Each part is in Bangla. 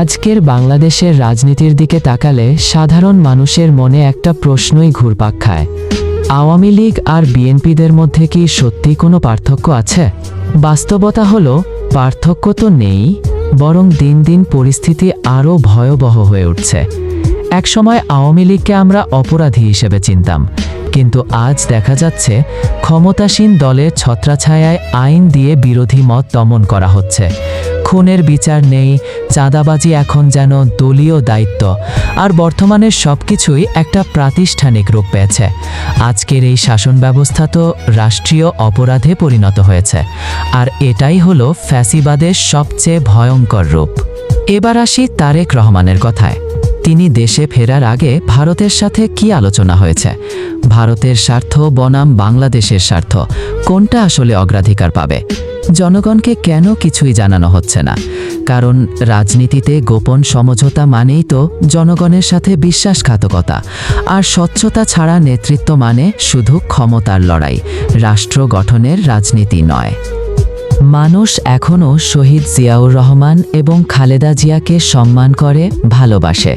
আজকের বাংলাদেশের রাজনীতির দিকে তাকালে সাধারণ মানুষের মনে একটা প্রশ্নই ঘুরপাক খায়। আওয়ামী লীগ আর বিএনপিদের মধ্যে কি সত্যি কোনো পার্থক্য আছে? বাস্তবতা হলো পার্থক্য তো নেই, বরং দিন দিন পরিস্থিতি আরও ভয়াবহ হয়ে উঠছে। একসময় আওয়ামী লীগকে আমরা অপরাধী হিসেবে চিনতাম, কিন্তু আজ দেখা যাচ্ছে ক্ষমতাসীন দলের ছত্রছায়ায় আইন দিয়ে বিরোধী মত দমন করা হচ্ছে। খুনের বিচার নেই, চাঁদাবাজি এখন যেন দলীয় দায়িত্ব, আর বর্তমানের সবকিছুই একটা প্রাতিষ্ঠানিক রূপ পেয়েছে। আজকের এই শাসন ব্যবস্থা তো রাষ্ট্রীয় অপরাধে পরিণত হয়েছে, আর এটাই হলো ফ্যাসিবাদের সবচেয়ে ভয়ঙ্কর রূপ। এবার আসি তারেক রহমানের কথায়। তিনি দেশে ফেরার আগে ভারতের সাথে কি আলোচনা হয়েছে? ভারতের স্বার্থ বনাম বাংলাদেশের স্বার্থ, কোনটা আসলে অগ্রাধিকার পাবে? জনগণকে কেন কিছুই জানানো হচ্ছে না? কারণ রাজনীতিতে গোপন সমঝোতা মানেই তো জনগণের সাথে বিশ্বাসঘাতকতা, আর স্বচ্ছতা ছাড়া নেতৃত্ব মানে শুধু ক্ষমতার লড়াই, রাষ্ট্র গঠনের রাজনীতি নয়। মানুষ এখনও শহীদ জিয়াউর রহমান এবং খালেদা জিয়াকে সম্মান করে, ভালোবাসে,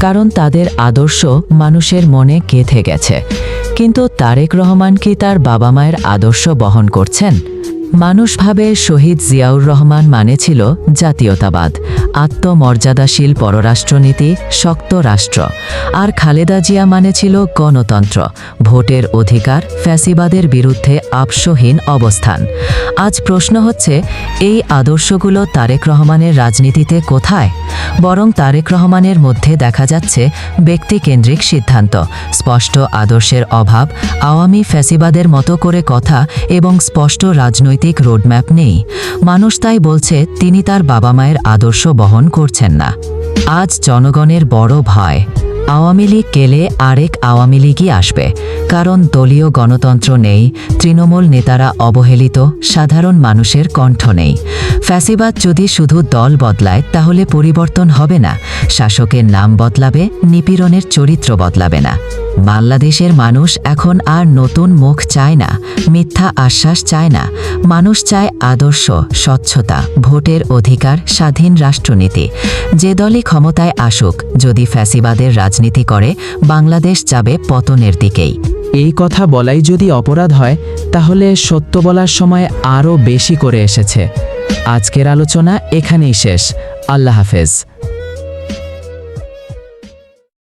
কারণ তাদের আদর্শ মানুষের মনে গেঁথে গেছে। কিন্তু তারেক রহমান কি তার বাবা মায়ের আদর্শ বহন করছেন? মানুষ ভাবে শহীদ জিয়াউর রহমান মানে ছিল জাতীয়তাবাদ, আত্মমর্যাদাশীল পররাষ্ট্রনীতি, শক্ত রাষ্ট্র, আর খালেদা জিয়া মানে ছিল গণতন্ত্র, ভোটের অধিকার, ফ্যাসিবাদের বিরুদ্ধে আপসহীন অবস্থান। আজ প্রশ্ন হচ্ছে, এই আদর্শগুলো তারেক রহমানের রাজনীতিতে কোথায়? বরং তারেক রহমানের মধ্যে দেখা যাচ্ছে ব্যক্তিকেন্দ্রিক সিদ্ধান্ত, স্পষ্ট আদর্শের অভাব, আওয়ামী ফ্যাসিবাদের মতো করে কথা এবং স্পষ্ট রাজনৈতিক রোডম্যাপ নেই। মানুষ তাই বলছে তিনি তার বাবা মায়ের আদর্শ বহন করছেন না। আজ জনগণের বড় ভয়, আওয়ামী লীগ গেলে আরেক আওয়ামী লীগই আসবে, কারণ দলীয় গণতন্ত্র নেই, তৃণমূল নেতারা অবহেলিত, সাধারণ মানুষের কণ্ঠ নেই। ফ্যাসিবাদ যদি শুধু দল বদলায় তাহলে পরিবর্তন হবে না, শাসকের নাম বদলাবে, নিপীড়নের চরিত্র বদলাবে না। বাংলাদেশের মানুষ এখন আর নতুন মুখ চায় না, মিথ্যা আশ্বাস চায় না। মানুষ চায় আদর্শ, স্বচ্ছতা, ভোটের অধিকার, স্বাধীন রাষ্ট্রনীতি। যে দলই ক্ষমতায় আসুক, যদি ফ্যাসিবাদের রাজনীতি করে, বাংলাদেশ যাবে পতনের দিকেই। এই কথা বলাই যদি অপরাধ হয়, তাহলে সত্য বলার সময় আরও বেশি করে এসেছে। আজকের আলোচনা এখানেই শেষ। আল্লাহ হাফেজ।